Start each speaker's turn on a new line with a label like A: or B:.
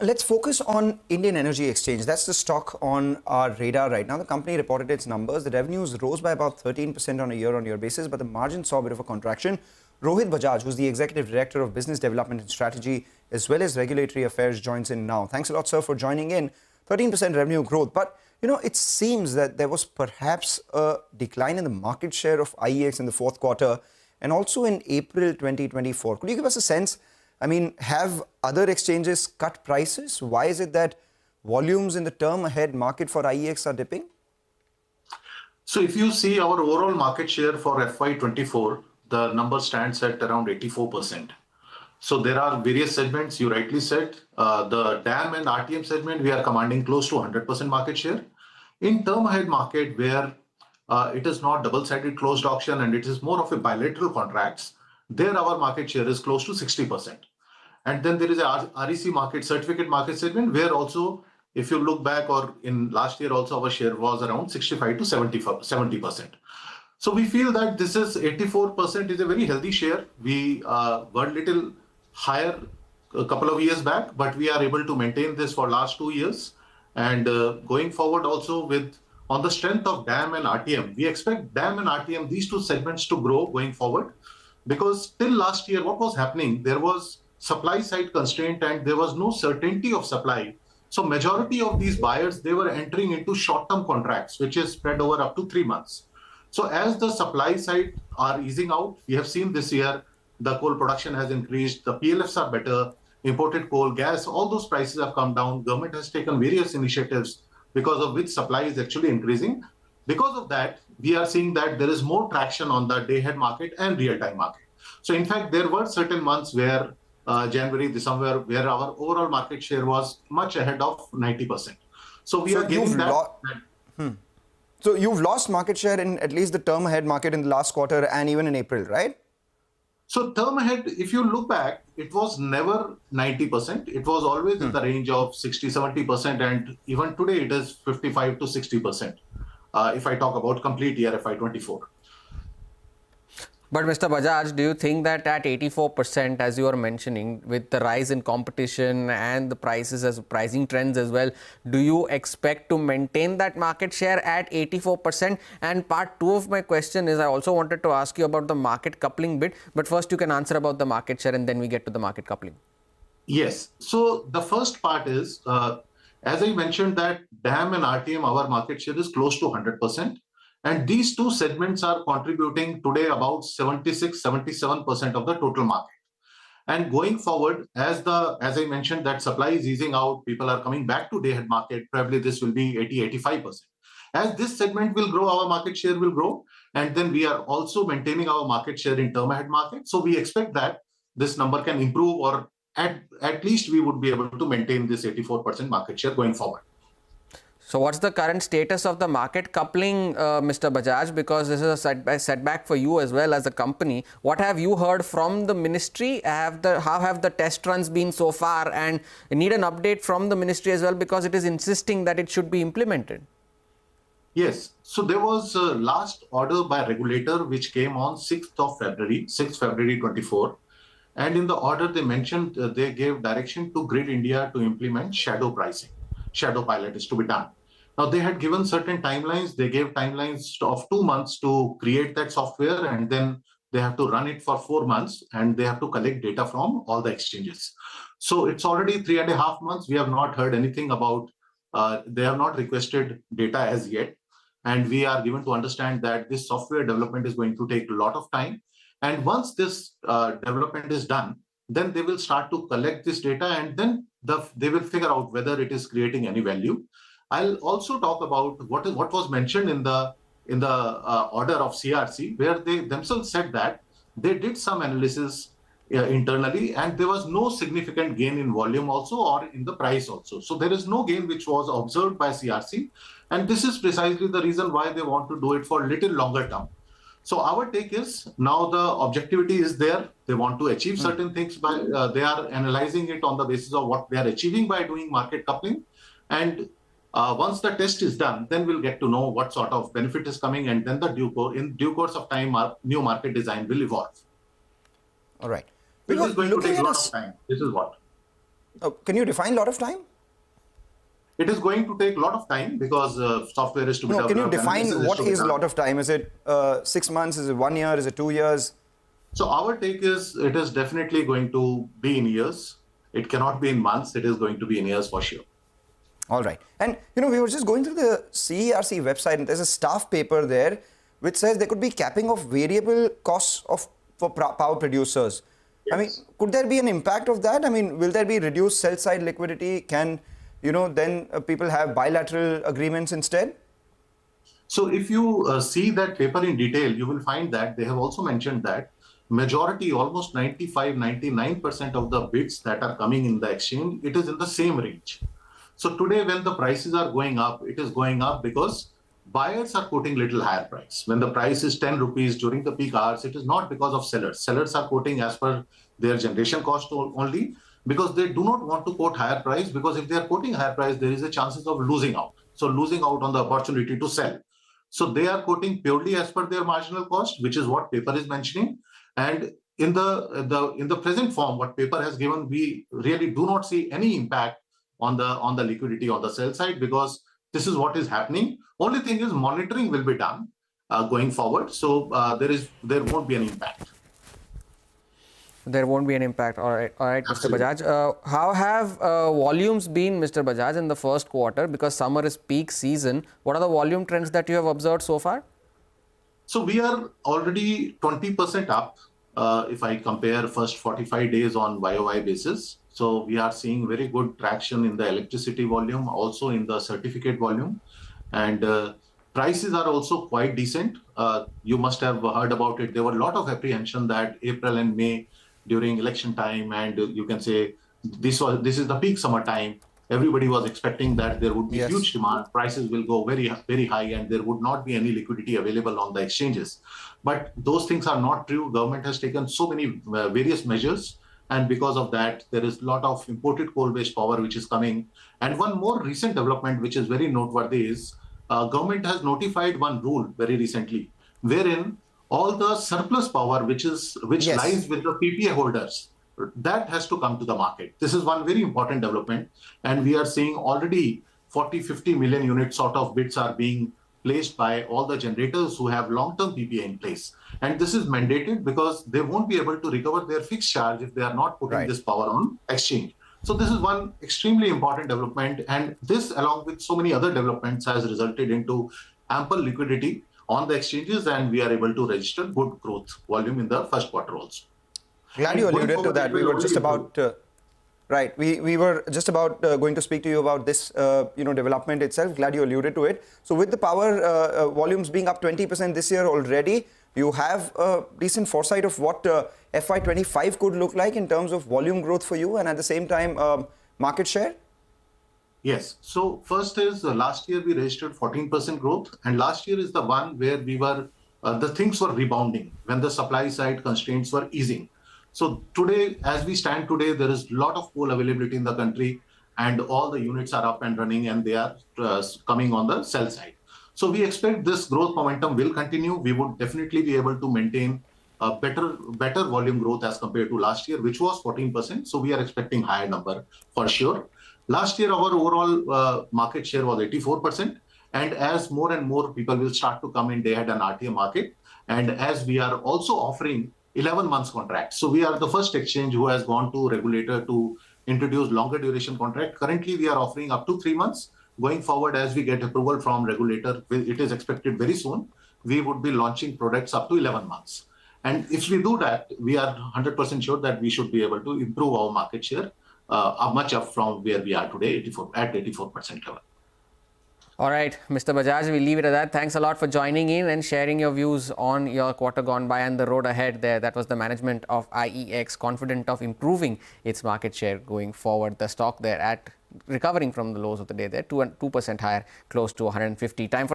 A: let's focus on Indian Energy Exchange. That's the stock on our radar right now. The company reported its numbers. The revenues rose by about 13% on a year-on-year basis, but the margin saw a bit of a contraction. Rohit Bajaj, who's the Executive Director of Business Development and Strategy, as well as Regulatory Affairs, joins in now. Thanks a lot, sir, for joining in. 13% revenue growth. But, you know, it seems that there was perhaps a decline in the market share of IEX in the fourth quarter and also in April 2024. Could you give us a sense? I mean, have other exchanges cut prices? Why is it that volumes in the term ahead market for IEX are dipping?
B: So if you see our overall market share for FY24, the number stands at around 84%. So there are various segments, you rightly said. The DAM and RTM segment, we are commanding close to 100% market share. In term ahead market, where it is not double-sided closed auction and it is more of a bilateral contracts, there our market share is close to 60%. And then there is a REC market, certificate market segment, where also, if you look back or in last year also, our share was around 65 to 70%. So we feel that this is 84% is a very healthy share. We were little higher a couple of years back, but we are able to maintain this for last 2 years. And going forward also with on the strength of DAM and RTM, we expect DAM and RTM, these two segments to grow going forward. Because till last year, what was happening, there was supply side constraint and there was no certainty of supply. So majority of these buyers, they were entering into short-term contracts, which is spread over up to 3 months. So as the supply side are easing out, we have seen this year, the coal production has increased, the PLFs are better, imported coal, gas, all those prices have come down. Government has taken various initiatives because of which supply is actually increasing. Because of that, we are seeing that there is more traction on the day-ahead market and real-time market. So in fact, there were certain months where January, December, where our overall market share was much ahead of 90%. So we are getting that.
A: So you've lost market share in at least the term ahead market in the last quarter and even in April, right?
B: So term ahead, if you look back, it was never 90%. It was always in the range of 60, 70%. And even today, it is 55 to 60%. If I talk about complete year FY24.
C: But Mr. Bajaj, do you think that at 84%, as you are mentioning, with the rise in competition and the prices as pricing trends as well, do you expect to maintain that market share at 84%? And part two of my question is, I also wanted to ask you about the market coupling bit, but first you can answer about the market share and then we get to the market coupling.
B: Yes. So the first part is, as I mentioned that DAM and RTM, our market share is close to 100%. And these two segments are contributing today about 76, 77% of the total market. And going forward, as I mentioned, that supply is easing out, people are coming back to day-ahead market, probably this will be 80, 85%. As this segment will grow, our market share will grow. And then we are also maintaining our market share in term-ahead market. So we expect that this number can improve, or at least we would be able to maintain this 84% market share going forward.
C: So what's the current status of the market coupling, Mr. Bajaj? Because this is a setback for you as well as a company. What have you heard from the ministry? How have the test runs been so far? And you need an update from the ministry as well, because it is insisting that it should be implemented.
B: Yes. So there was a last order by regulator which came on 6th of February, 6th February 24. And in the order they mentioned, they gave direction to Grid India to implement shadow pricing. Shadow pilot is to be done. Now they had given certain timelines. They gave timelines of 2 months to create that software, and then they have to run it for 4 months, and they have to collect data from all the exchanges. So it's already 3.5 months. We have not heard anything about, they have not requested data as yet. And we are given to understand that this software development is going to take a lot of time. And once this development is done, then they will start to collect this data, and then they will figure out whether it is creating any value. I'll also talk about what was mentioned in the order of CRC, where they themselves said that they did some analysis internally, and there was no significant gain in volume also or in the price also. So there is no gain which was observed by CRC, and this is precisely the reason why they want to do it for a little longer term. So our take is, now the objectivity is there. They want to achieve certain things by, they are analyzing it on the basis of what they are achieving by doing market coupling. And once the test is done, then we'll get to know what sort of benefit is coming, and then in due course of time, our new market design will evolve.
A: All right.
B: This is going to take a lot of time. This is what.
A: Can you define a lot of time?
B: It is going to take a lot of time because software is to be
A: No,
B: developed.
A: can you define what is a
B: done.
A: lot of time? Is it 6 months? Is it 1 year? Is it 2 years?
B: So our take is it is definitely going to be in years. It cannot be in months. It is going to be in years for sure.
A: All right. And, we were just going through the CERC website and there's a staff paper there which says there could be capping of variable costs for power producers.
B: Yes.
A: I mean, could there be an impact of that? I mean, will there be reduced sell-side liquidity? Can, then people have bilateral agreements instead?
B: So if you see that paper in detail, you will find that they have also mentioned that majority, almost 95-99% of the bids that are coming in the exchange, it is in the same range. So today when the prices are going up, it is going up because buyers are quoting little higher price. When the price is 10 rupees during the peak hours, it is not because of sellers. Sellers are quoting as per their generation cost only because they do not want to quote higher price, because if they are quoting higher price, there is a chances of losing out. So losing out on the opportunity to sell. So they are quoting purely as per their marginal cost, which is what paper is mentioning. And in the present form, what paper has given, we really do not see any impact on the liquidity on the sell side, because this is what is happening. Only thing is monitoring will be done going forward. So there won't be an impact.
C: There won't be an impact. All right,
B: Absolutely.
C: Mr. Bajaj. How have volumes been, Mr. Bajaj, in the first quarter? Because summer is peak season. What are the volume trends that you have observed so far?
B: So we are already 20% up if I compare first 45 days on YOY basis. So we are seeing very good traction in the electricity volume, also in the certificate volume. And prices are also quite decent. You must have heard about it. There were a lot of apprehension that April and May during election time, and you can say this is the peak summer time. Everybody was expecting that there would be huge demand, prices will go very, very high, and there would not be any liquidity available on the exchanges. But those things are not true. Government has taken so many various measures, and because of that, there is a lot of imported coal-based power which is coming. And one more recent development which is very noteworthy is government has notified one rule very recently, wherein all the surplus power which lies with the PPA holders, that has to come to the market. This is one very important development, and we are seeing already 40-50 million units sort of bids are being placed by all the generators who have long-term PPA in place. And this is mandated because they won't be able to recover their fixed charge if they are not putting this power on exchange. So this is one extremely important development, and this, along with so many other developments, has resulted into ample liquidity on the exchanges, and we are able to register good growth volume in the first quarter also.
A: Glad you alluded to that. We were just about we were just about going to speak to you about this development itself. Glad you alluded to it. So with the power volumes being up 20% this year already, you have a decent foresight of what FY25 could look like in terms of volume growth for you, and at the same time market share?
B: Yes. So first is last year we registered 14% growth, and last year is the one where we were the things were rebounding when the supply side constraints were easing. So today, as we stand today, there is a lot of coal availability in the country, and all the units are up and running, and they are coming on the sell side. So we expect this growth momentum will continue. We would definitely be able to maintain a better volume growth as compared to last year, which was 14%. So we are expecting higher number for sure. Last year, our overall market share was 84%. And as more and more people will start to come in, they had an RTM market. And as we are also offering 11 months contract. So we are the first exchange who has gone to regulator to introduce longer duration contract. Currently, we are offering up to 3 months. Going forward, as we get approval from regulator, it is expected very soon, we would be launching products up to 11 months. And if we do that, we are 100% sure that we should be able to improve our market share much up from where we are today, 84% level.
C: All right, Mr. Bajaj, we'll leave it at that. Thanks a lot for joining in and sharing your views on your quarter gone by and the road ahead there. That was the management of IEX, confident of improving its market share going forward. The stock there at recovering from the lows of the day there, 2% higher, close to 150. Time for